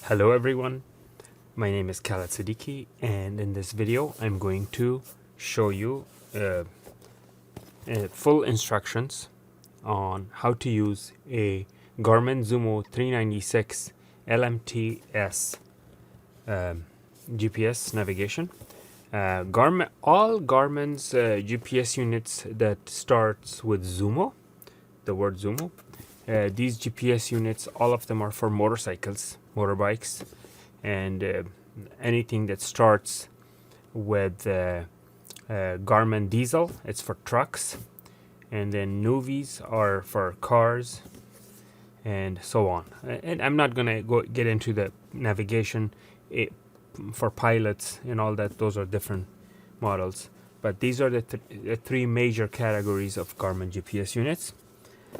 Hello everyone, my name is Khaled Siddiqui, and in this video I'm going to show you full instructions on how to use a Garmin Zumo 396 LMT-S GPS navigation. All Garmin's GPS units that starts with Zumo, the word Zumo, these GPS units, all of them are for motorcycles, motorbikes, and anything that starts with Garmin diesel, it's for trucks, and then Nuvis are for cars, and so on. And I'm not gonna get into the navigation for pilots and all that. Those are different models, but these are the three major categories of Garmin GPS units.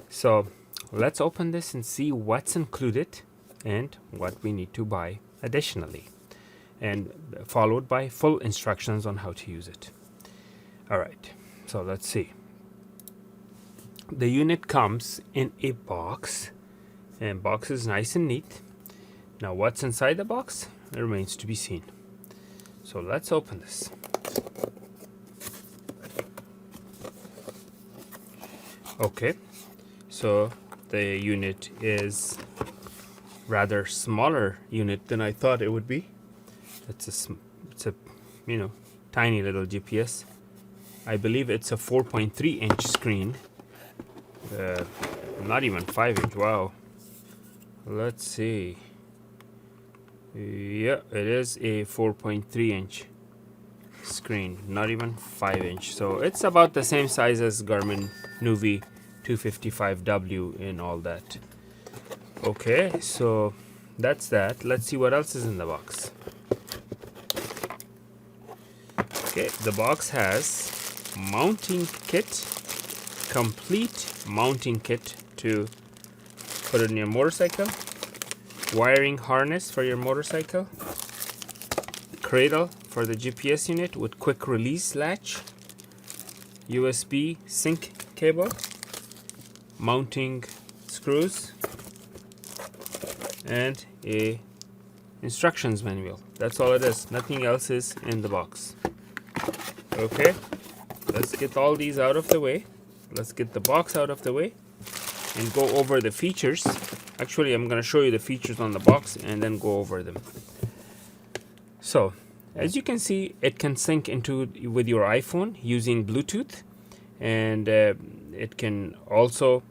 So let's open this and see what's included and what we need to buy additionally, and followed by full instructions on how to use it. All right, so let's see. The unit comes in a box, and box is nice and neat. Now what's inside the box remains to be seen. So let's open this. Okay, so the unit is rather smaller unit than I thought it would be. It's a tiny little GPS. I believe it's a 4.3 inch screen, not even 5 inch. Wow, let's see. Yeah, it is a 4.3 inch screen, not even 5 inch. So it's about the same size as Garmin Nuvi 255W and all that. Okay, so that's that. Let's see what else is in the box. Okay, the box has mounting kit, complete mounting kit to put it in your motorcycle, wiring harness for your motorcycle, cradle for the GPS unit with quick release latch, USB sync cable, mounting screws, and a instructions manual. That's all it is. Nothing else is in the box. Okay, let's get all these out of the way. Let's get the box out of the way and go over the features. Actually, I'm going to show you the features on the box and then go over them. So as you can see, it can sync into with your iPhone using Bluetooth, and it can also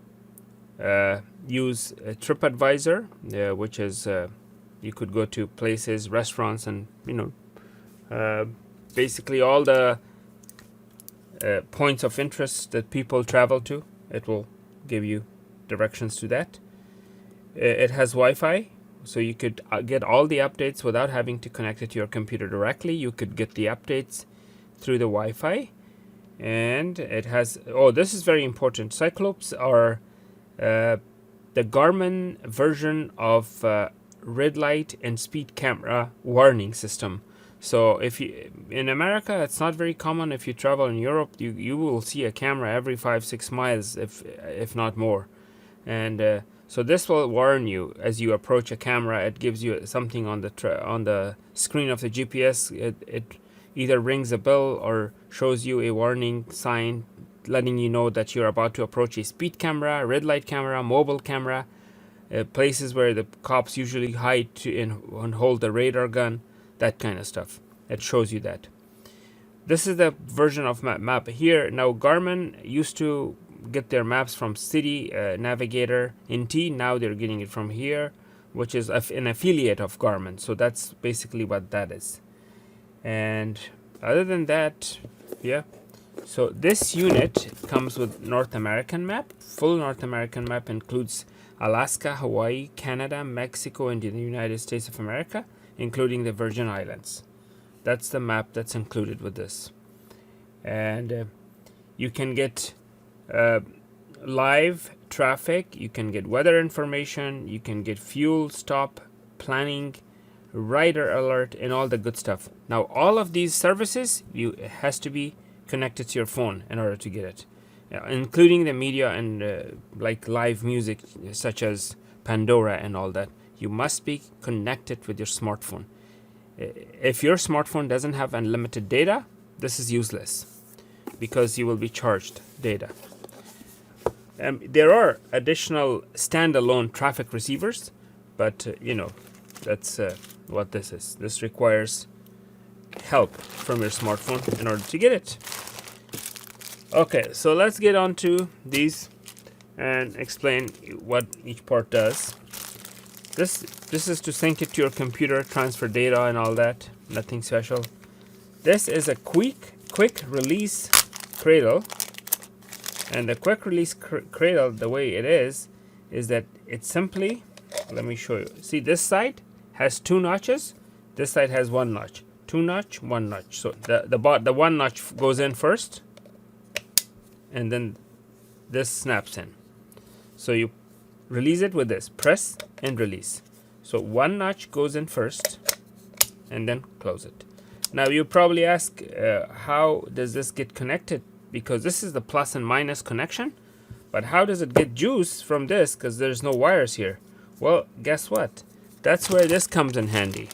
use a TripAdvisor, which is you could go to places, restaurants, and basically all the points of interest that people travel to. It will give you directions to that. It has Wi-Fi, so you could get all the updates without having to connect it to your computer directly. You could get the updates through the Wi-Fi, and it has, oh, this is very important, Cyclopes are the Garmin version of red light and speed camera warning system. So if you in America, it's not very common. If you travel in Europe, you will see a camera every 5-6 miles, if not more. And so this will warn you as you approach a camera. It gives you something on the screen of the GPS. It either rings a bell or shows you a warning sign letting you know that you're about to approach a speed camera, red light camera, mobile camera, places where the cops usually hide and hold the radar gun, that kind of stuff. It shows you that. This is the version of map here. Now Garmin used to get their maps from City Navigator NT. Now they're getting it from here, which is an affiliate of Garmin. So that's basically what that is. And other than that, yeah. So this unit comes with North American map. Full North American map includes Alaska, Hawaii, Canada, Mexico, and the United States of America, including the Virgin Islands. That's the map that's included with this. And you can get live traffic, you can get weather information, you can get fuel stop planning, rider alert, and all the good stuff. Now all of these services, it has to be connected to your phone in order to get it, including the media and like live music such as Pandora and all that. you must be connected with your smartphone. If your smartphone doesn't have unlimited data, this is useless because you will be charged data. There are additional standalone traffic receivers, but that's what this is. This requires help from your smartphone in order to get it. Okay, so let's get on to these and explain what each part does. This is to sync it to your computer, transfer data and all that. Nothing special. This is a quick release cradle. And the quick release cradle, the way it is that it simply, let me show you. See, this side has 2 notches. This side has 1 notch. 2 notch, 1 notch. So the 1 notch goes in first, and then this snaps in. So you release it with this, press and release. So 1 notch goes in first, and then close it. Now you probably ask, how does this get connected? Because this is the plus and minus connection, but how does it get juice from this? Because there's no wires here. Well, guess what? That's where this comes in handy.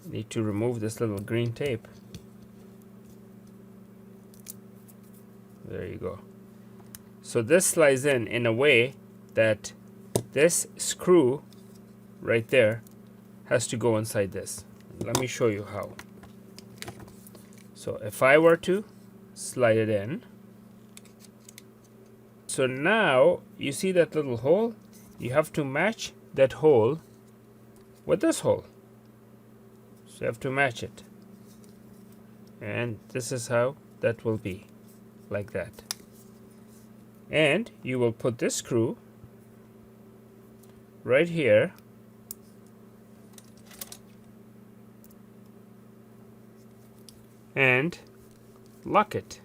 Need to remove this little green tape. There you go. So this slides in a way that this screw right there has to go inside this. Let me show you how. So if I were to slide it in, so now you see that little hole, you have to match that hole with this hole. So you have to match it. And this is how that will be, like that. And you will put this screw right here, and lock it.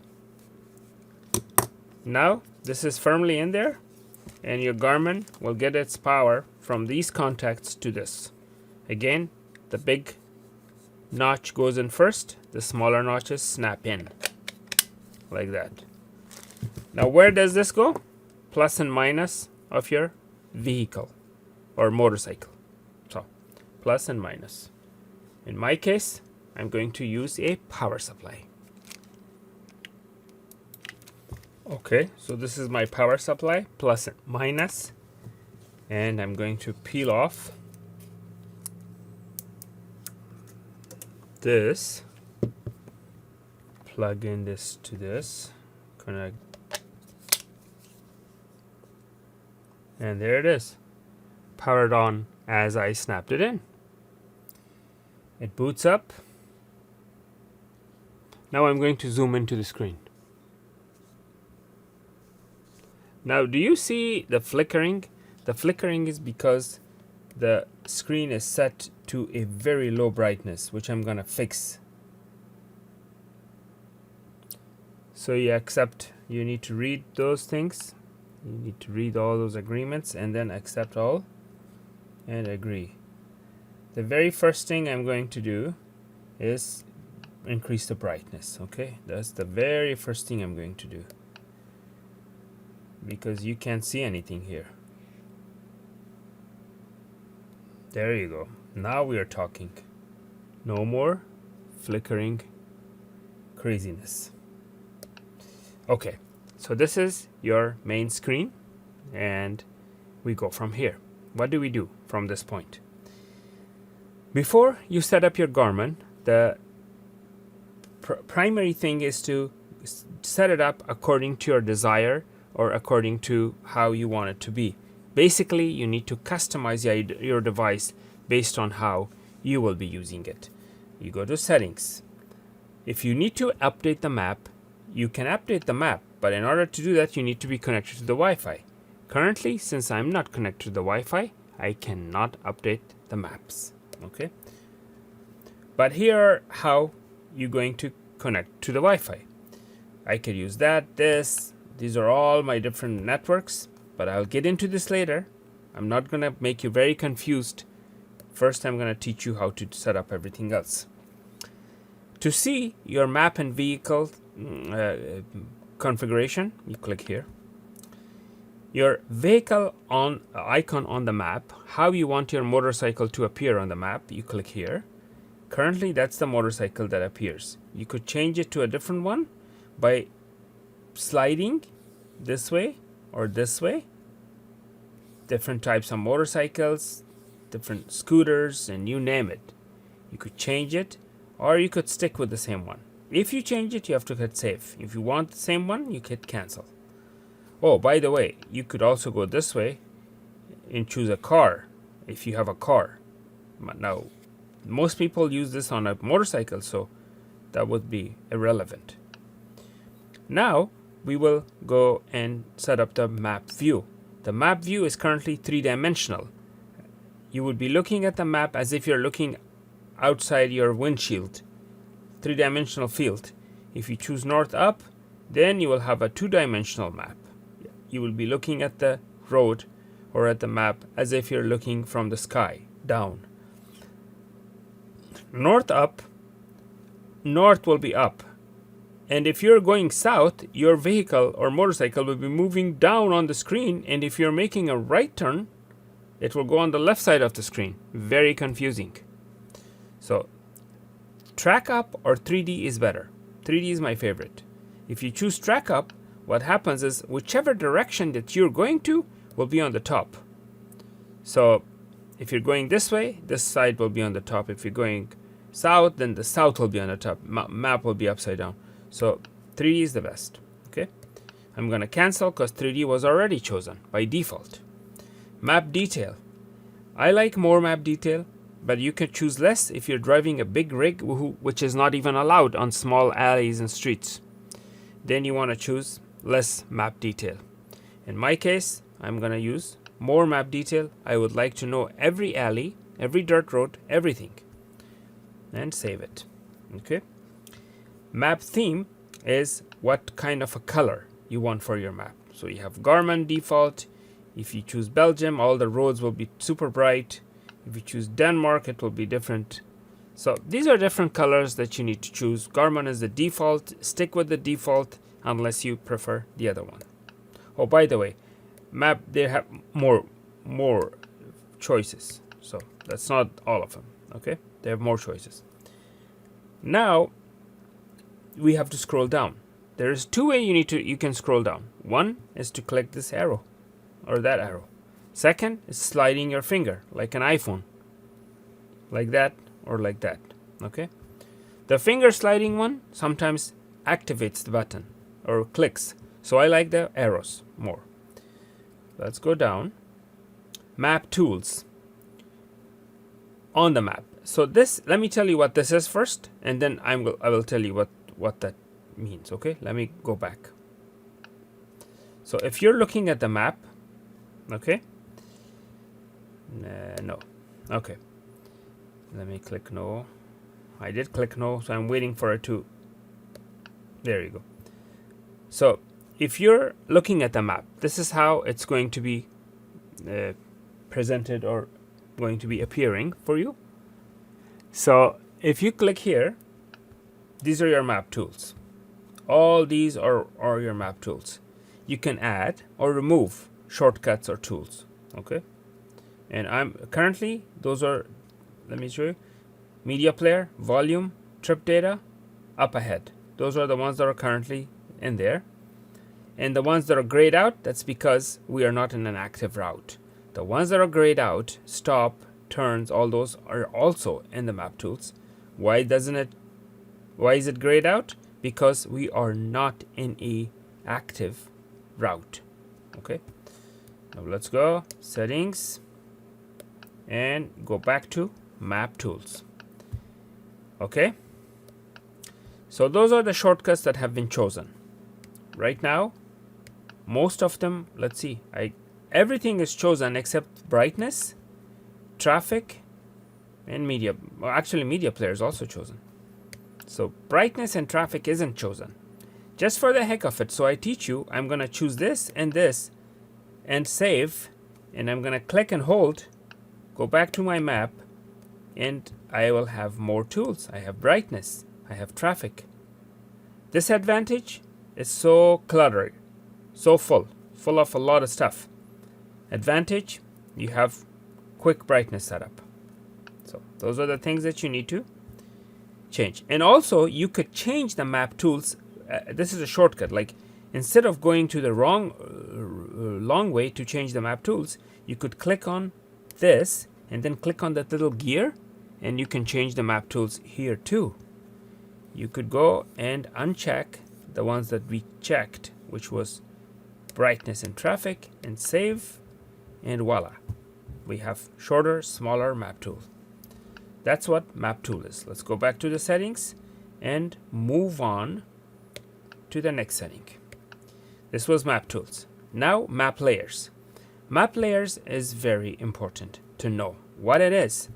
Now this is firmly in there, and your Garmin will get its power from these contacts to this. Again, the big notch goes in first, the smaller notches snap in like that. Now where does this go? Plus and minus of your vehicle or motorcycle. So plus and minus. In my case, I'm going to use a power supply. Okay, so this is my power supply, plus and minus. And I'm going to peel off this, plug in this to this, connect, and there it is, powered on as I snapped it in. It boots up. Now I'm going to zoom into the screen. Now do you see the flickering? The flickering is because the screen is set to a very low brightness, which I'm gonna fix. So you need to read those things. You need to read all those agreements and then accept all and agree. The very first thing I'm going to do is increase the brightness. Okay, that's the very first thing I'm going to do, because you can't see anything here. There you go. Now we are talking. No more flickering craziness. Okay, so this is your main screen, and we go from here. What do we do from this point? Before you set up your Garmin, the primary thing is to set it up according to your desire or according to how you want it to be. Basically, you need to customize your device based on how you will be using it. You go to settings. If you need to update the map, you can update the map, but in order to do that, you need to be connected to the Wi-Fi. Currently, since I'm not connected to the Wi-Fi, I cannot update the maps. Okay? But here are how you're going to connect to the Wi-Fi. I could use that, this. These are all my different networks, but I'll get into this later. I'm not going to make you very confused. First, I'm going to teach you how to set up everything else. To see your map and vehicle configuration, you click here. your vehicle on icon on the map, how you want your motorcycle to appear on the map, you click here. Currently, that's the motorcycle that appears. You could change it to a different one by sliding this way or this way. Different types of motorcycles, different scooters, and you name it. You could change it, or you could stick with the same one. If you change it, you have to hit save. If you want the same one, you hit cancel. Oh, by the way, you could also go this way and choose a car if you have a car. Now, most people use this on a motorcycle, so that would be irrelevant. Now, we will go and set up the map view. The map view is currently 3-dimensional. You would be looking at the map as if you're looking outside your windshield. 3-dimensional field. If you choose north up, then you will have a 2-dimensional map. You will be looking at the road or at the map as if you're looking from the sky down. North up, north will be up. And if you're going south, your vehicle or motorcycle will be moving down on the screen. And if you're making a right turn, it will go on the left side of the screen. Very confusing. So, track up or 3D is better. 3D is my favorite. If you choose track up, what happens is whichever direction that you're going to will be on the top. So, if you're going this way, this side will be on the top. If you're going south, then the south will be on the top. Map will be upside down. So 3D is the best. Okay, I'm going to cancel because 3D was already chosen by default. Map detail. I like more map detail, but you can choose less if you're driving a big rig, which is not even allowed on small alleys and streets. Then you want to choose less map detail. In my case, I'm going to use more map detail. I would like to know every alley, every dirt road, everything. And save it. Okay. Map theme is what kind of a color you want for your map. So you have Garmin default. If you choose Belgium, all the roads will be super bright. If you choose Denmark, it will be different. So these are different colors that you need to choose. Garmin is the default. Stick with the default unless you prefer the other one. Oh, by the way, map, they have more choices. So that's not all of them. Okay, they have more choices. Now we have to scroll down. There is two ways you can scroll down. One is to click this arrow or that arrow. Second is sliding your finger like an iPhone. Like that or like that. Okay? The finger sliding one sometimes activates the button or clicks. So I like the arrows more. Let's go down. Map tools. On the map. So this, let me tell you what this is first, and then I will tell you what that means. Okay, let me go back. So if you're looking at the map, okay, no, okay, let me click no. I did click no, so I'm waiting for it to. There you go. So if you're looking at the map, this is how it's going to be presented or going to be appearing for you. So if you click here, these are your map tools. All these are your map tools. You can add or remove shortcuts or tools. Okay, and I'm currently, those are, let me show you, media player, volume, trip data, up ahead. Those are the ones that are currently in there. And the ones that are grayed out, that's because we are not in an active route. The ones that are grayed out, stop, turns, all those are also in the map tools. Why is it grayed out? Because we are not in a active route. Okay, now let's go settings and go back to map tools. Okay, so those are the shortcuts that have been chosen right now. Most of them, let's see, everything is chosen except brightness, traffic, and media. Well, actually, media player is also chosen. So brightness and traffic isn't chosen. Just for the heck of it, so I teach you, I'm going to choose this and save, and I'm going to click and hold, go back to my map, and I will have more tools. I have brightness, I have traffic. Disadvantage is so cluttered, so full. full of a lot of stuff. Advantage, you have quick brightness setup. So those are the things that you need to change. And also you could change the map tools. This is a shortcut. Like instead of going to the long way to change the map tools, you could click on this and then click on that little gear, and you can change the map tools here too. You could go and uncheck the ones that we checked, which was brightness and traffic, and save, and voila, we have shorter, smaller map tool. That's what map tool is. Let's go back to the settings and move on to the next setting. This was map tools. Now map layers. Map layers is very important to know what it is.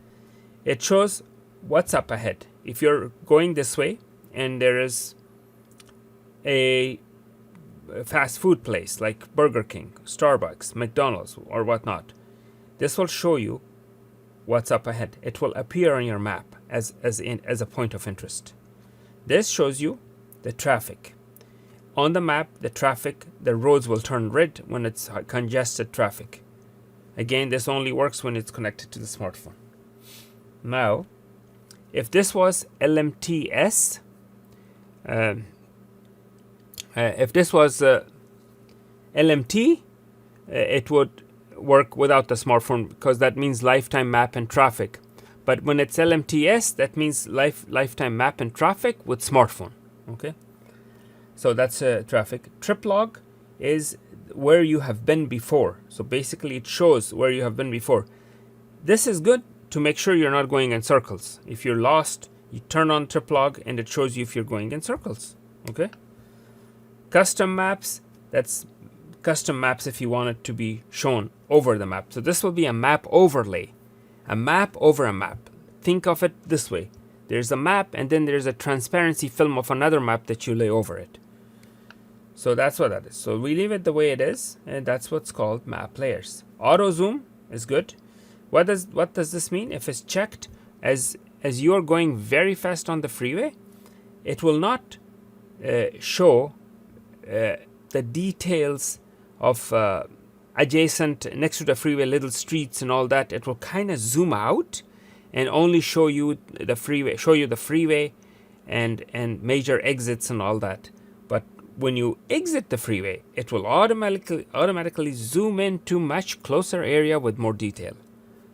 It shows what's up ahead. If you're going this way and there is a fast food place like Burger King, Starbucks, McDonald's, or whatnot, this will show you what's up ahead. It will appear on your map as a point of interest. This shows you the traffic. On the map, the roads will turn red when it's congested traffic. Again, this only works when it's connected to the smartphone. Now, if this was LMT-S, if this was LMT, it would work without the smartphone because that means lifetime map and traffic. But when it's LMT-S, that means lifetime map and traffic with smartphone. Okay, so that's traffic. Trip log is where you have been before. So basically, it shows where you have been before. This is good to make sure you're not going in circles. If you're lost, you turn on trip log and it shows you if you're going in circles. Okay. Custom maps, that's custom maps if you want it to be shown over the map. So this will be a map overlay, a map over a map. Think of it this way. There's a map and then there's a transparency film of another map that you lay over it. So that's what that is. So we leave it the way it is, and that's what's called map layers. Auto zoom is good. What does this mean? If it's checked as you're going very fast on the freeway, it will not show the details of adjacent next to the freeway little streets and all that. It will kind of zoom out and only show you the freeway and major exits and all that. But when you exit the freeway, it will automatically zoom into much closer area with more detail.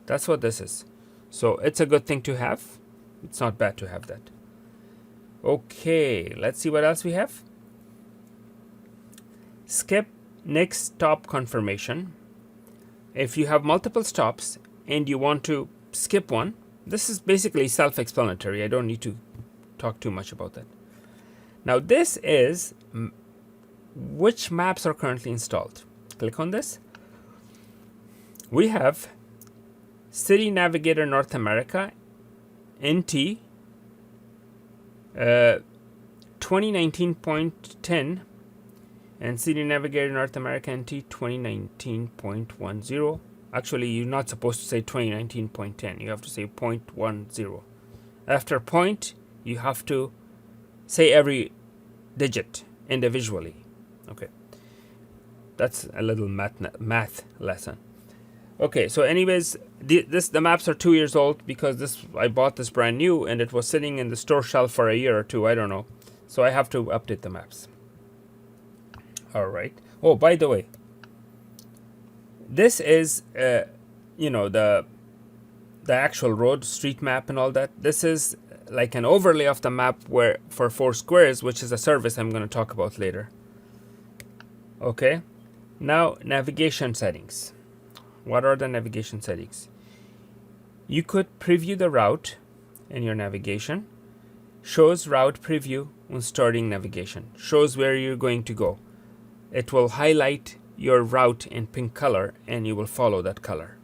That's what this is. So it's a good thing to have. It's not bad to have that. Okay, let's see what else we have. Skip next stop confirmation. If you have multiple stops and you want to skip one, this is basically self-explanatory. I don't need to talk too much about that. Now this is which maps are currently installed. Click on this. We have City Navigator North America NT 2019.10 and City Navigator North America NT 2019.10. Actually, you're not supposed to say 2019.10. You have to say 0.10. After point, you have to say every digit individually. Okay, that's a little math lesson. Okay, so anyways, the maps are 2 years old because I bought this brand new and it was sitting in the store shelf for a year or two. I don't know, so I have to update the maps. All right. Oh, by the way, this is the actual road street map and all that. This is like an overlay of the map for Foursquares, which is a service I'm going to talk about later. Okay, now navigation settings. What are the navigation settings? You could preview the route in your navigation. Shows route preview when starting navigation. Shows where you're going to go. It will highlight your route in pink color and you will follow that color.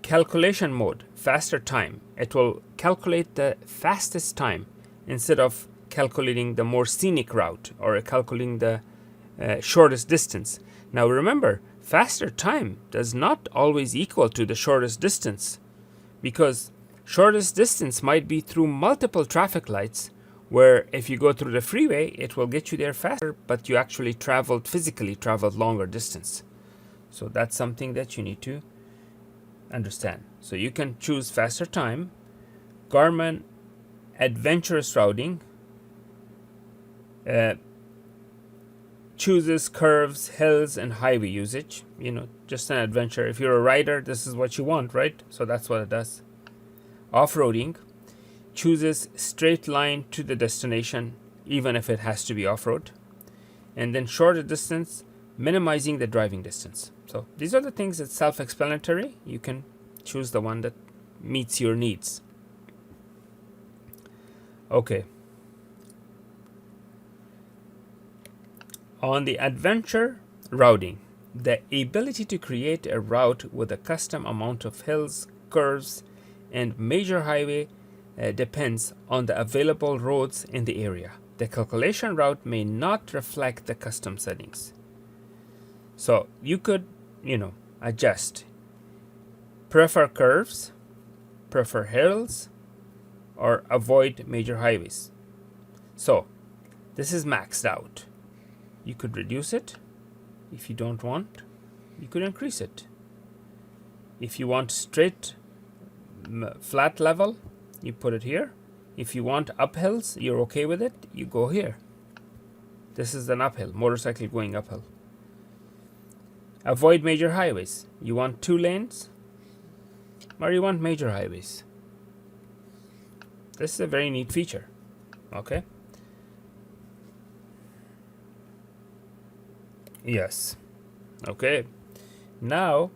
Calculation mode, faster time. It will calculate the fastest time instead of calculating the more scenic route or calculating the shortest distance. Now remember, faster time does not always equal to the shortest distance, because shortest distance might be through multiple traffic lights where if you go through the freeway, it will get you there faster, but you actually physically traveled longer distance. So that's something that you need to understand. So you can choose faster time. Garmin adventurous routing chooses curves, hills, and highway usage. Just an adventure. If you're a rider, this is what you want, right? So that's what it does. Off-roading chooses straight line to the destination, even if it has to be off-road. And then shorter distance, minimizing the driving distance. So these are the things that's self-explanatory. You can choose the one that meets your needs. Okay. On the adventure routing, the ability to create a route with a custom amount of hills, curves, and major highway depends on the available roads in the area. The calculation route may not reflect the custom settings. So you could, adjust. Prefer curves, prefer hills, or avoid major highways. So this is maxed out. You could reduce it. If you don't want, you could increase it. If you want straight flat level, you put it here. If you want uphills, you're okay with it, you go here. This is an uphill, motorcycle going uphill. Avoid major highways. You want 2 lanes or you want major highways. This is a very neat feature. Okay. Yes. Okay. Now,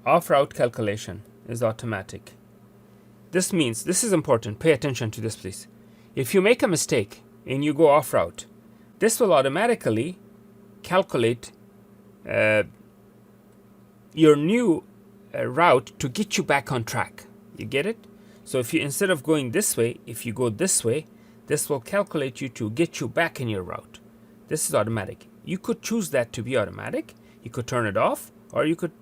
off-route calculation is automatic. This means, this is important, pay attention to this please. If you make a mistake and you go off-route, this will automatically calculate your new route to get you back on track. You get it? So if you, instead of going this way, if you go this way, this will calculate you to get you back in your route. This is automatic. You could choose that to be automatic. You could turn it off, or you could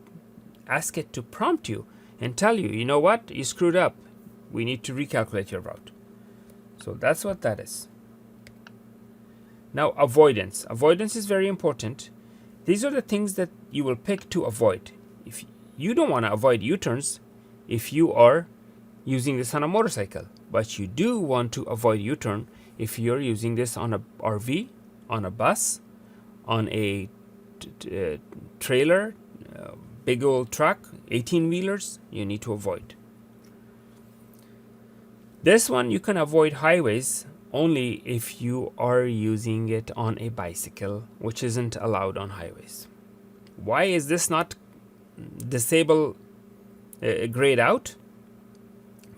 ask it to prompt you and tell you, you know what, you screwed up. We need to recalculate your route. So that's what that is. Now, avoidance. Avoidance is very important. These are the things that you will pick to avoid. If you don't want to avoid U-turns if you are using this on a motorcycle, but you do want to avoid U-turn if you're using this on a RV, on a bus, on a trailer, big old truck, 18-wheelers, you need to avoid. This one you can avoid highways only if you are using it on a bicycle, which isn't allowed on highways. Why is this not disabled grayed out?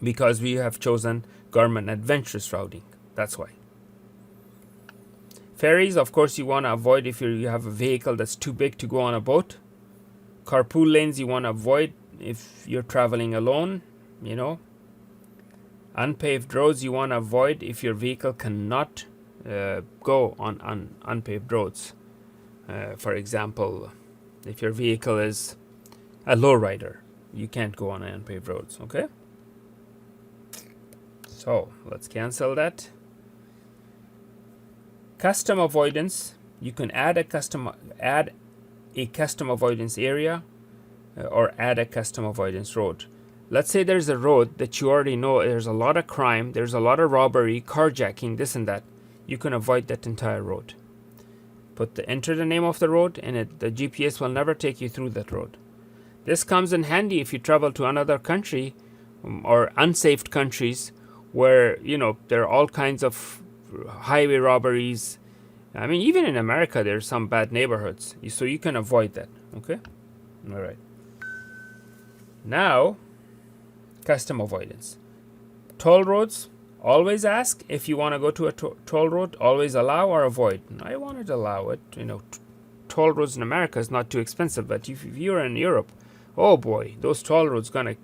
Because we have chosen Garmin adventurous routing. That's why. Ferries, of course, you want to avoid if you have a vehicle that's too big to go on a boat. Carpool lanes you want to avoid if you're traveling alone, Unpaved roads you want to avoid if your vehicle cannot go on unpaved roads. For example, if your vehicle is a lowrider, you can't go on unpaved roads, okay? So let's cancel that. Custom avoidance, you can add a custom avoidance area or add a custom avoidance road. Let's say there's a road that you already know there's a lot of crime, there's a lot of robbery, carjacking, this and that. You can avoid that entire road. Enter the name of the road, and the GPS will never take you through that road. This comes in handy if you travel to another country or unsafe countries where there are all kinds of highway robberies. I mean, even in America there's some bad neighborhoods, so you can avoid that. Okay, all right. Now, custom avoidance. Toll roads, always ask if you want to go to a toll road. Always allow or avoid. I wanted to allow it. Toll roads in America is not too expensive, but if you're in Europe, oh boy, those toll roads gonna,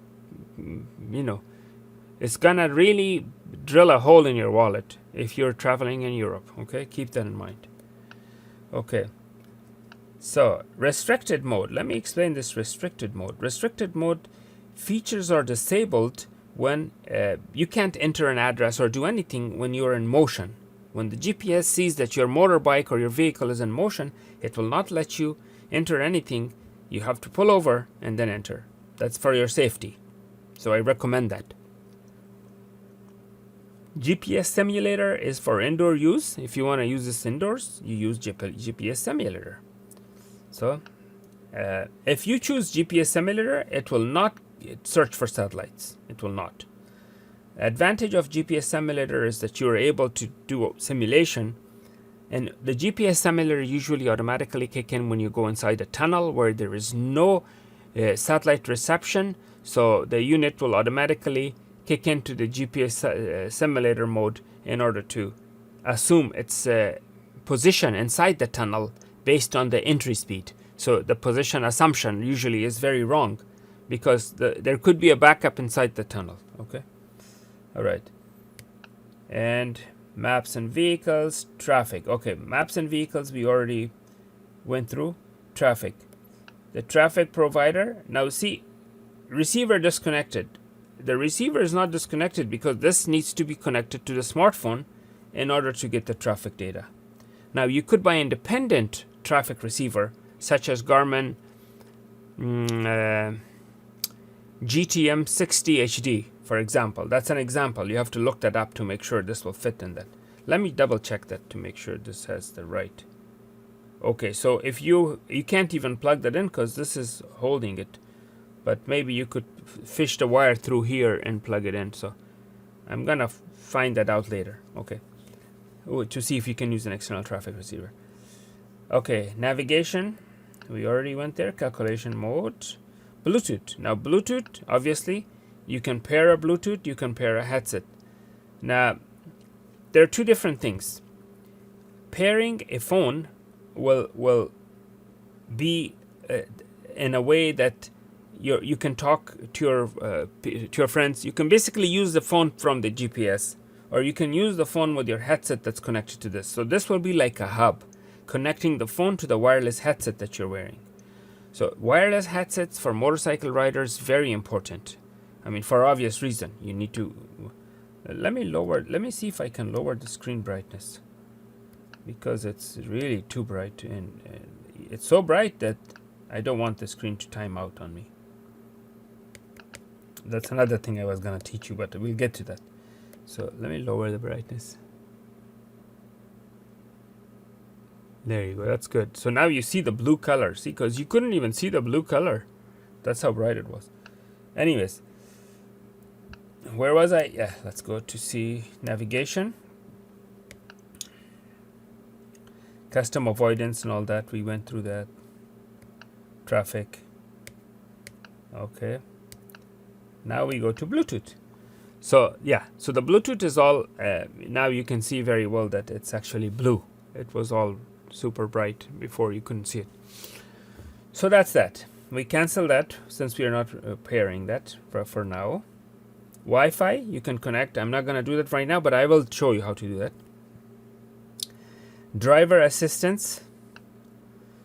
it's gonna really drill a hole in your wallet if you're traveling in Europe. Okay, keep that in mind. Okay. So, restricted mode. Let me explain this restricted mode. Restricted mode features are disabled when you can't enter an address or do anything when you're in motion. When the GPS sees that your motorbike or your vehicle is in motion, it will not let you enter anything. You have to pull over and then enter. That's for your safety. So I recommend that. GPS simulator is for indoor use. If you want to use this indoors, you use GPS simulator. So if you choose GPS simulator, it will not search for satellites. It will not. Advantage of GPS simulator is that you are able to do simulation, and the GPS simulator usually automatically kick in when you go inside a tunnel where there is no satellite reception, so the unit will automatically kick into the GPS simulator mode in order to assume its position inside the tunnel based on the entry speed. So the position assumption usually is very wrong because there could be a backup inside the tunnel. Okay. All right. And maps and vehicles, traffic. Okay, maps and vehicles we already went through. Traffic. The traffic provider. Now see, receiver disconnected. The receiver is not disconnected because this needs to be connected to the smartphone in order to get the traffic data. Now you could buy independent traffic receiver such as Garmin GTM 60 HD, for example. That's an example. You have to look that up to make sure this will fit in that. Let me double check that to make sure this has the right. Okay, so if you can't even plug that in because this is holding it, but maybe you could fish the wire through here and plug it in. So I'm gonna find that out later. Okay, to see if you can use an external traffic receiver. Okay, navigation, we already went there. Calculation mode, Bluetooth. Now Bluetooth, obviously you can pair a Bluetooth, you can pair a headset. Now there are two different things. Pairing a phone will be in a way that you can talk to your friends. You can basically use the phone from the GPS, or you can use the phone with your headset that's connected to this. So this will be like a hub, connecting the phone to the wireless headset that you're wearing. So wireless headsets for motorcycle riders, very important. I mean, for obvious reason, you need to. Let me see if I can lower the screen brightness, because it's really too bright, and it's so bright that I don't want the screen to time out on me. That's another thing I was gonna teach you, but we'll get to that. So let me lower the brightness. There you go, that's good. So now you see the blue color, see, because you couldn't even see the blue color. That's how bright it was. Anyways, where was I? Yeah, let's go to see navigation. Custom avoidance and all that, we went through that. Traffic. Okay. Now we go to Bluetooth. So yeah, so the Bluetooth is all, now you can see very well that it's actually blue. It was all super bright before, you couldn't see it. So that's that. We cancel that since we are not pairing that for now. Wi-Fi, you can connect. I'm not going to do that right now, but I will show you how to do that. Driver assistance.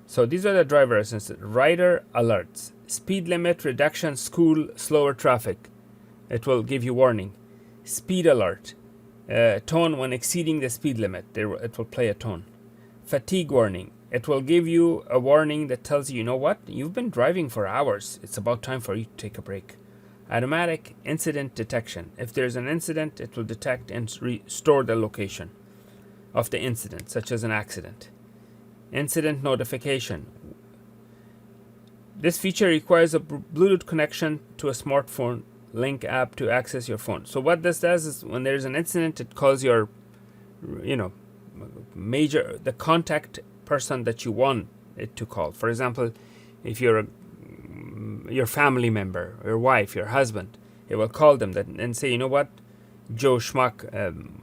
So these are the driver assistance. Rider alerts. Speed limit reduction, school, slower traffic. It will give you warning. Speed alert. Tone when exceeding the speed limit. It will play a tone. Fatigue warning. It will give you a warning that tells you, you know what? You've been driving for hours. It's about time for you to take a break. Automatic incident detection. If there's an incident, it will detect and restore the location of the incident, such as an accident. Incident notification. This feature requires a Bluetooth connection to a smartphone link app to access your phone. So what this does is when there's an incident, it calls your, the contact person that you want it to call. For example, if you're your family member, your wife, your husband, it will call them and say, you know what, Joe Schmuck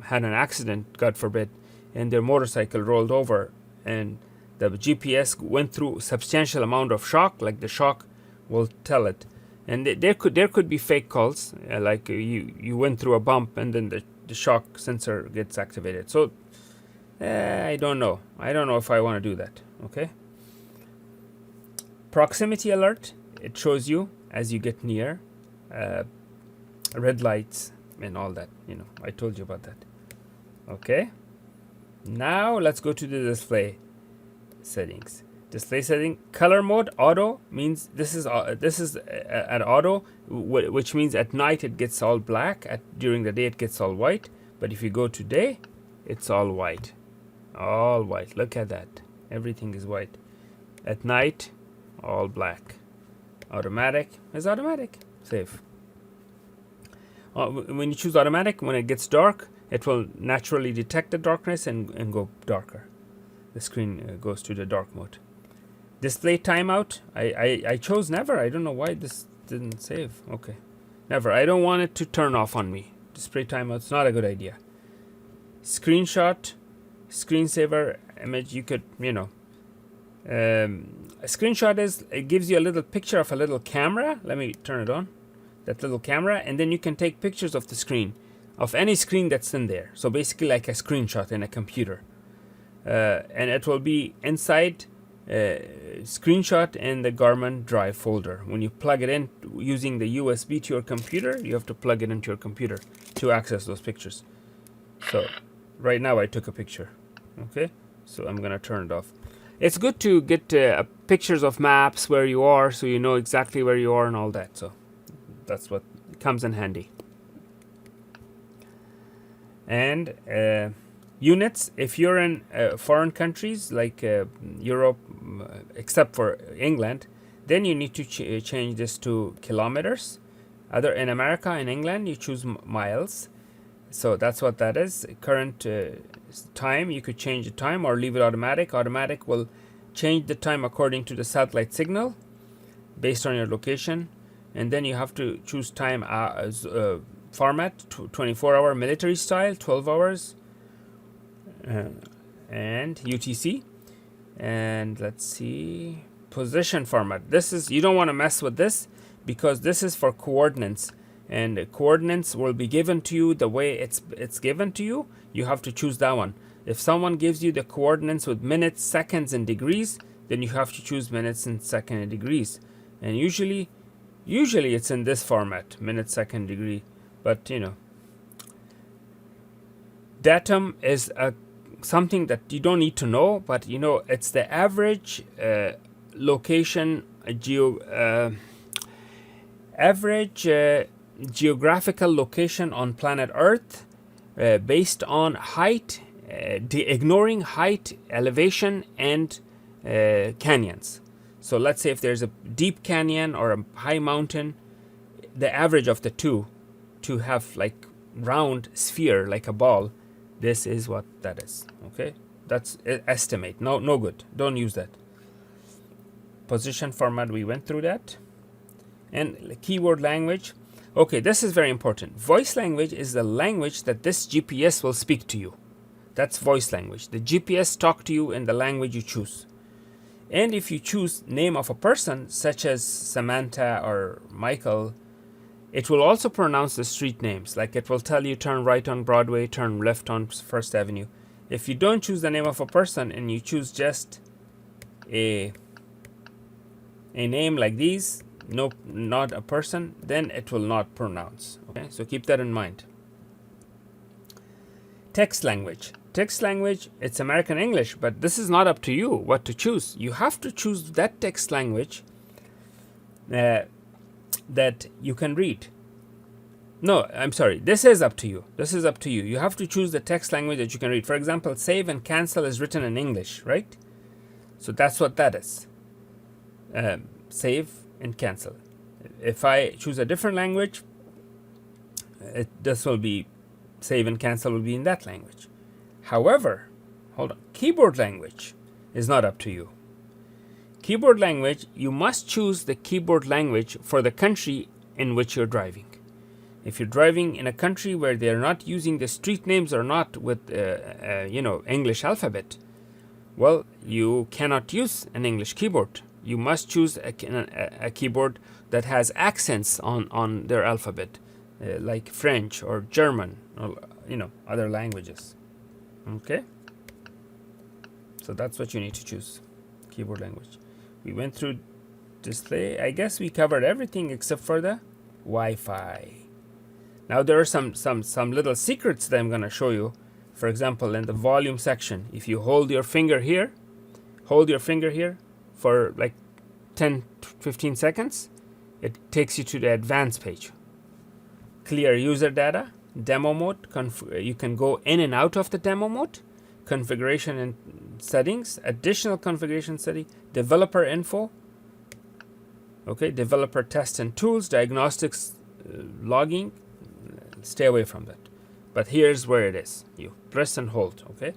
had an accident, God forbid, and their motorcycle rolled over, and the GPS went through substantial amount of shock, like the shock will tell it. And there could be fake calls, like you went through a bump and then the shock sensor gets activated. So I don't know if I want to do that. Okay. Proximity alert. It shows you as you get near. red lights and all that. I told you about that. Okay. Now let's go to the display settings. Display setting, color mode auto means this is at auto, which means at night it gets all black. During the day it gets all white. But if you go to day, it's all white. All white. Look at that. Everything is white. At night, all black. Automatic is automatic. Save. When you choose automatic, when it gets dark, it will naturally detect the darkness and go darker. The screen goes to the dark mode. Display timeout. I chose never. I don't know why this didn't save. Okay. Never. I don't want it to turn off on me. Display timeout's not a good idea. Screenshot. Screensaver image. You could, a screenshot it gives you a little picture of a little camera. Let me turn it on. That little camera. And then you can take pictures of the screen. Of any screen that's in there. So basically like a screenshot in a computer. And it will be inside screenshot in the Garmin Drive folder. When you plug it in using the USB to your computer, you have to plug it into your computer to access those pictures. So right now I took a picture. Okay, so I'm gonna turn it off. It's good to get pictures of maps where you are, so you know exactly where you are and all that. So that's what comes in handy. And units, if you're in foreign countries like Europe, except for England, then you need to change this to kilometers. In America and England, you choose miles. So that's what that is. Current time, you could change the time or leave it automatic. Automatic will change the time according to the satellite signal based on your location. And then you have to choose time as format, 24-hour military style, 12 hours, and UTC. And let's see, position format. You don't want to mess with this because this is for coordinates, and the coordinates will be given to you the way it's given to you. You have to choose that one. If someone gives you the coordinates with minutes, seconds, and degrees, then you have to choose minutes and second and degrees. And usually it's in this format, minute, second, degree. But datum is something that you don't need to know, but it's the average location, average geographial location on planet Earth based on height, ignoring height, elevation, and canyons. So let's say if there's a deep canyon or a high mountain, the average of the two to have like round sphere like a ball, this is what that is. Okay, that's estimate. No good. Don't use that. Position format, we went through that. And keyword language. Okay, this is very important. Voice language is the language that this GPS will speak to you. That's voice language. The GPS talk to you in the language you choose. And if you choose name of a person, such as Samantha or Michael, it will also pronounce the street names. Like it will tell you turn right on Broadway, turn left on First Avenue. If you don't choose the name of a person and you choose just a name like these, no, not a person, then it will not pronounce. Okay, so keep that in mind. Text language. Text language, it's American English, but this is not up to you what to choose. You have to choose that text language that you can read. No, I'm sorry. This is up to you. This is up to you. You have to choose the text language that you can read. For example, save and cancel is written in English, right? So that's what that is. Save and cancel. If I choose a different language, this will be save and cancel will be in that language. However, hold on. Keyboard language is not up to you. Keyboard language, you must choose the keyboard language for the country in which you're driving. If you're driving in a country where they're not using the street names or not with English alphabet, well, you cannot use an English keyboard. You must choose a keyboard that has accents on their alphabet, like French or German or other languages. Okay, so that's what you need to choose, keyboard language. We went through display. I guess we covered everything except for the Wi-Fi. Now there are some little secrets that I'm going to show you. For example, in the volume section, if you hold your finger here for like 10-15 seconds, it takes you to the advanced page. Clear user data, demo mode, you can go in and out of the demo mode, configuration and settings, additional configuration setting, developer info, okay, developer test and tools, diagnostics, logging. Stay away from that. But here's where it is. You press and hold, okay?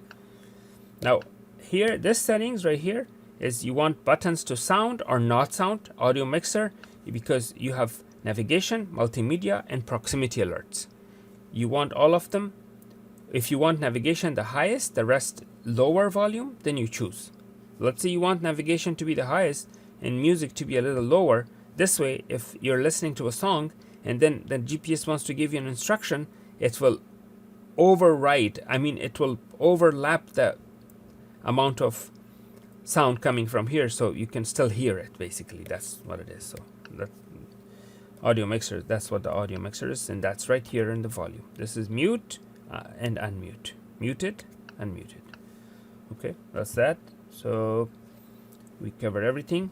Now, here, this settings right here is you want buttons to sound or not sound, audio mixer, because you have navigation, multimedia, and proximity alerts. You want all of them. If you want navigation the highest, the rest lower volume, then you choose. Let's say you want navigation to be the highest and music to be a little lower. This way, if you're listening to a song and then the GPS wants to give you an instruction, it will it will overlap the amount of sound coming from here, so you can still hear it. Basically, that's what it is. So that audio mixer, that's what the audio mixer is, and that's right here in the volume. This is mute and unmute, muted, unmuted. Okay, that's that. So we covered everything.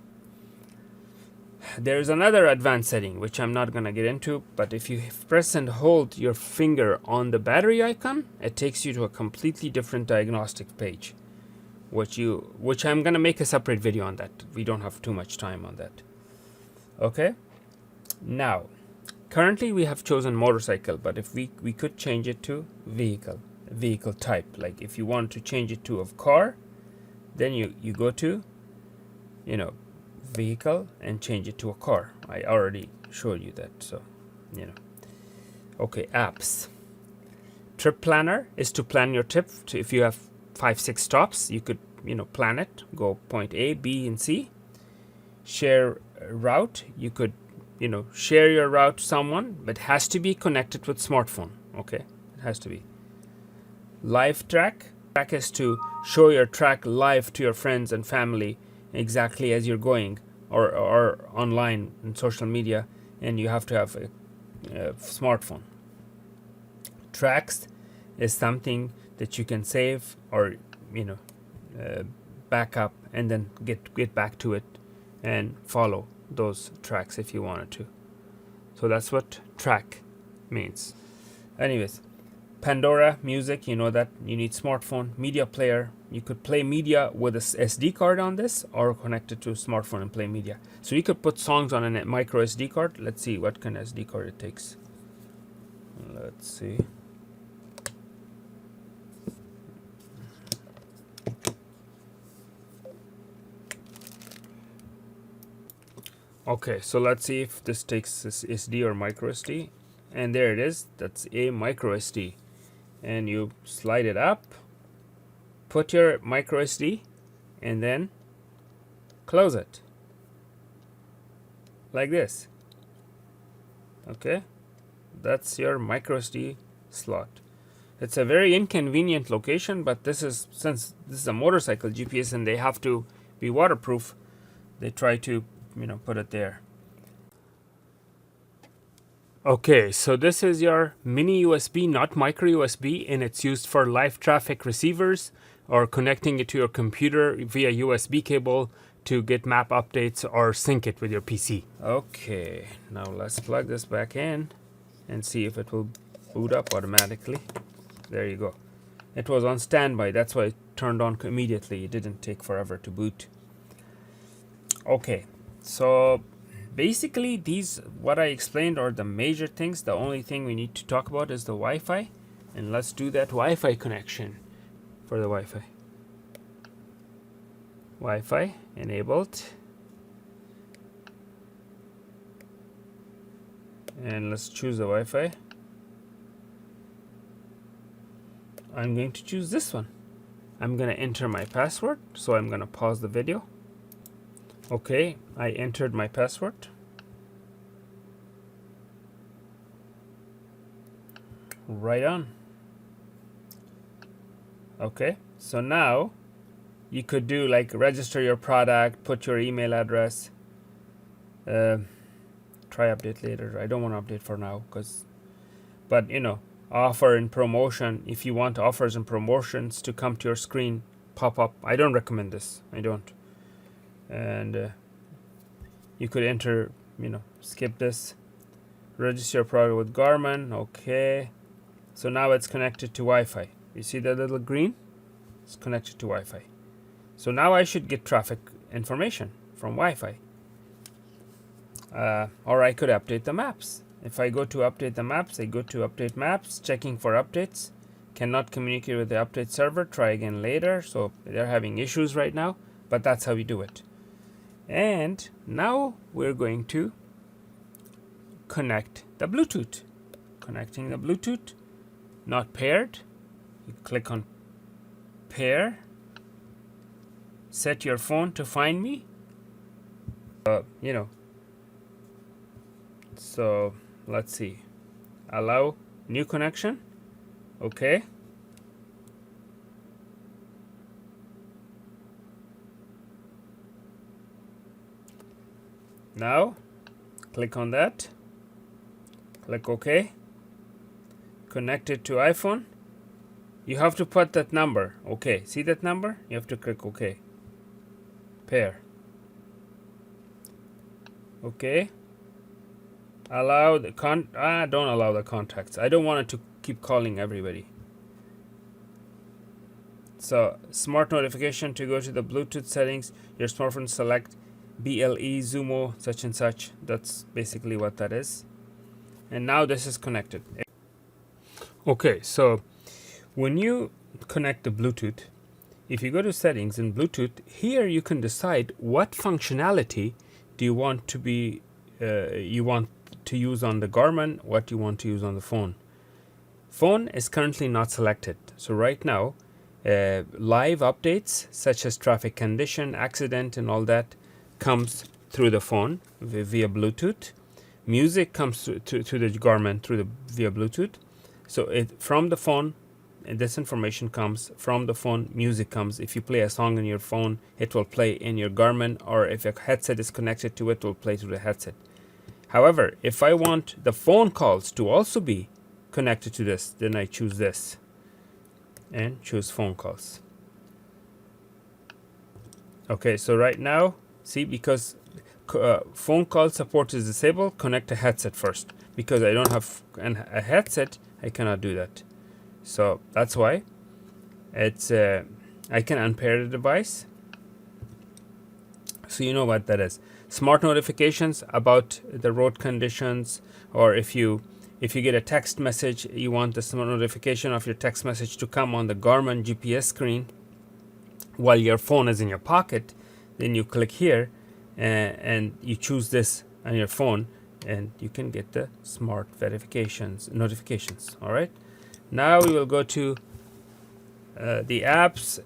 There's another advanced setting which I'm not gonna get into, but if you press and hold your finger on the battery icon, it takes you to a completely different diagnostic page, which I'm gonna make a separate video on that. We don't have too much time on that. Okay, now currently we have chosen motorcycle, but if we could change it to vehicle type. Like if you want to change it to a car, then you go to vehicle and change it to a car. I already showed you that, so okay. Apps. Trip planner is to plan your trip. If you have 5-6 stops, you could plan it, go point A, B, and C. Share route, you could share your route to someone, but it has to be connected with smartphone. Okay, it has to be. Live track is to show your track live to your friends and family exactly as you're going, or online in social media, and you have to have a smartphone. Tracks is something that you can save or back up and then get back to it and follow those tracks if you wanted to. So that's what track means. Anyways, Pandora music, that you need smartphone. Media player, you could play media with a SD card on this, or connect it to a smartphone and play media. So you could put songs on a micro SD card. Let's see what kind of SD card it takes. Let's see. Okay, so let's see if this takes this SD or micro SD. And there it is. That's a micro SD. And you slide it up, put your micro SD, and then close it like this. Okay, that's your micro SD slot. It's a very inconvenient location, but since this is a motorcycle GPS and they have to be waterproof, they try to put it there. Okay, so this is your mini USB, not micro USB, and it's used for live traffic receivers or connecting it to your computer via USB cable to get map updates or sync it with your PC. Okay, now let's plug this back in and see if it will boot up automatically. There you go. It was on standby, that's why it turned on immediately. It didn't take forever to boot. Okay, so basically what I explained are the major things. The only thing we need to talk about is the Wi-Fi, and let's do that Wi-Fi connection for the Wi-Fi. Wi-Fi enabled, and let's choose the Wi-Fi. I'm going to choose this one. I'm going to enter my password, so I'm going to pause the video. Okay, I entered my password. Right on. Okay, so now you could do like register your product, put your email address, try update later. I don't want to update for now, But offer and promotion, if you want offers and promotions to come to your screen pop up, I don't recommend this. I don't. And you could enter, skip this. Register your product with Garmin. Okay. So now it's connected to Wi-Fi. You see that little green? It's connected to Wi-Fi. So now I should get traffic information from Wi-Fi. Or I could update the maps. If I go to update the maps, I go to update maps, checking for updates. Cannot communicate with the update server. Try again later. So they're having issues right now, but that's how we do it. And now we're going to connect the Bluetooth. Connecting the Bluetooth. Not paired. You click on pair. Set your phone to find me. So let's see. Allow new connection. Okay. Now click on that. Click OK. Connect it to iPhone. You have to put that number. Okay. See that number? You have to click OK. Pair. Okay. Allow the don't allow the contacts. I don't want it to keep calling everybody. So smart notification to go to the Bluetooth settings. Your smartphone select BLE Zumo such and such. That's basically what that is. And now this is connected. Okay, so when you connect the Bluetooth, if you go to settings in Bluetooth, here you can decide what functionality do you want to be to use on the Garmin, what you want to use on the phone. Phone is currently not selected. So right now, live updates such as traffic condition, accident, and all that comes through the phone via Bluetooth. Music comes to the Garmin via Bluetooth. So from the phone, this information comes from the phone. Music comes. If you play a song on your phone, it will play in your Garmin, or if a headset is connected to it, will play through the headset. However, if I want the phone calls to also be connected to this, then I choose this and choose phone calls. Okay, so right now, see, because phone call support is disabled, connect a headset first. Because I don't have a headset, I cannot do that. So that's why it's I can unpair the device. So you know what that is. Smart notifications about the road conditions, or if you get a text message, you want the smart notification of your text message to come on the Garmin GPS screen while your phone is in your pocket, then you click here and you choose this on your phone, and you can get the smart notifications. All right. Now we will go to the apps,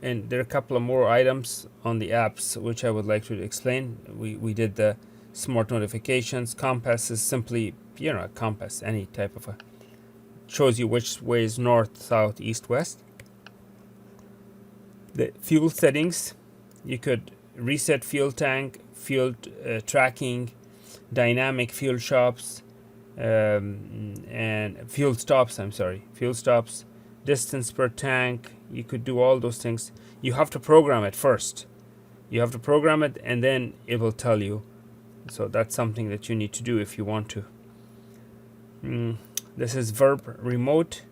and there are a couple of more items on the apps which I would like to explain. We did the smart notifications. Compass is simply, a compass, any type of shows you which way is north, south, east, west. The fuel settings, you could reset fuel tank, fuel tracking, dynamic fuel shops, and fuel stops, distance per tank. You could do all those things. You have to program it first. You have to program it, and then it will tell you. So that's something that you need to do if you want to. This is Verb Remote.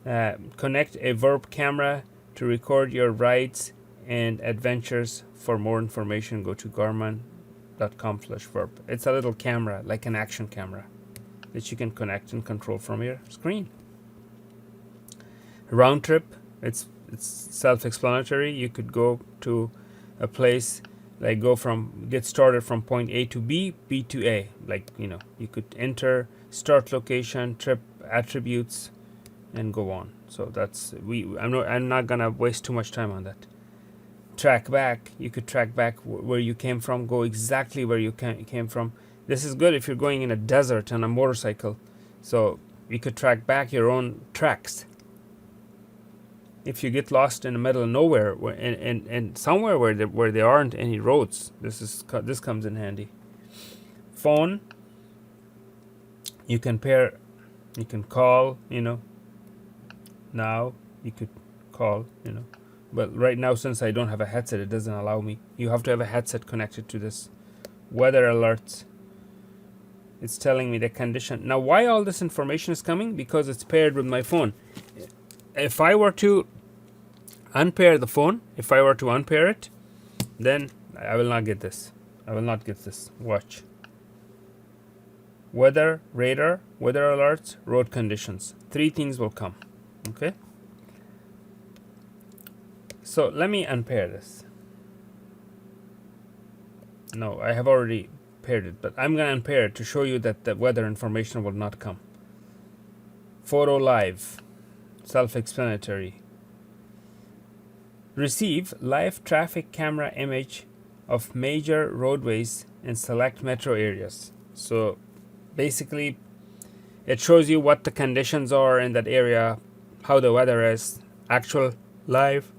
Connect a Verb camera to record your rides and adventures. For more information, go to garmin.com/verb. It's a little camera, like an action camera, that you can connect and control from your screen. Round trip, it's self-explanatory. You could go to a place, like get started from point A to B, B to A. You could enter start location, trip attributes, and go on. So that's I'm not gonna waste too much time on that. Track back, you could track back where you came from, go exactly where you came from. This is good if you're going in a desert on a motorcycle, so you could track back your own tracks. If you get lost in the middle of nowhere and somewhere where there aren't any roads, this comes in handy. Phone, you can pair You can call, now you could call, but right now, since I don't have a headset, it doesn't allow me. You have to have a headset connected to this. Weather alerts. It's telling me the condition. Now, why all this information is coming? Because it's paired with my phone. If I were to unpair the phone, it, then I will not get this. Watch. Weather, radar, weather alerts, road conditions. 3 things will come. Okay? So let me unpair this. No, I have already paired it, but I'm going to unpair it to show you that the weather information will not come. Photo live. Self-explanatory. Receive live traffic camera image of major roadways in select metro areas. So basically, it shows you what the conditions are in that area, how the weather is. Actual live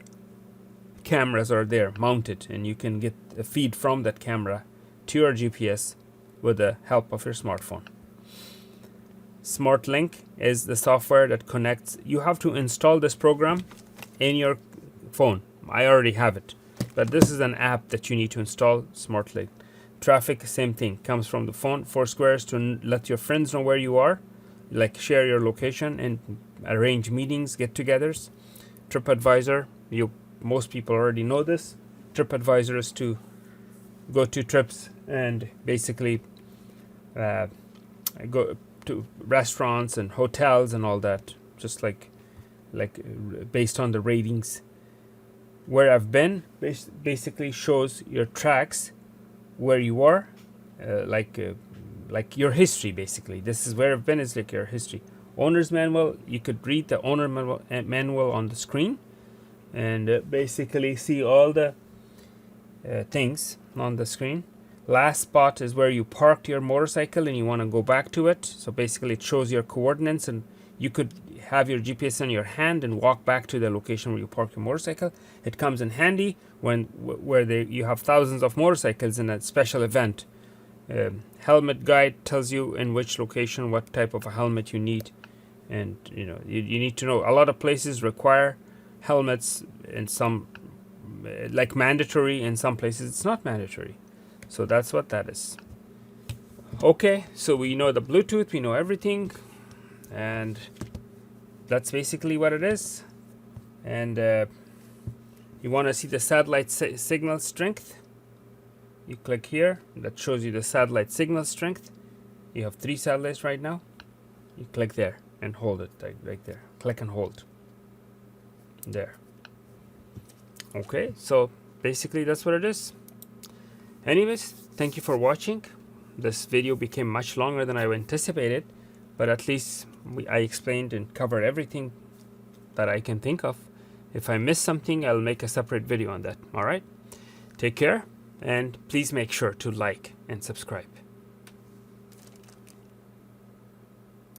cameras are there mounted, and you can get a feed from that camera to your GPS with the help of your smartphone. Smart Link is the software that connects. You have to install this program in your phone. I already have it, but this is an app that you need to install. Smart Link. Traffic, same thing, comes from the phone. Foursquares to let your friends know where you are, like share your location and arrange meetings, get-togethers. TripAdvisor, most people already know this. TripAdvisor is to go to trips and basically go to restaurants and hotels and all that, just like based on the ratings. Where I've been basically shows your tracks where you are, like your history. Basically, this is where I've been, is like your history. Owner's manual, you could read the owner manual on the screen and basically see all the things on the screen. Last spot is where you parked your motorcycle and you want to go back to it. So basically it shows your coordinates, and you could have your GPS in your hand and walk back to the location where you parked your motorcycle. It comes in handy where you have thousands of motorcycles in a special event. Helmet guide tells you in which location what type of a helmet you need, and you need to know. A lot of places require helmets, in some like mandatory, in some places it's not mandatory. So that's what that is. Okay, so we know the Bluetooth, we know everything, and that's basically what it is. And you want to see the satellite signal strength, you click here. That shows you the satellite signal strength. You have 3 satellites right now. You click there and hold it right there. Click and hold there. Okay, so basically that's what it is. Anyways, thank you for watching. This video became much longer than I anticipated, but at least I explained and covered everything that I can think of. If I miss something, I'll make a separate video on that. All right, take care, and please make sure to like and subscribe.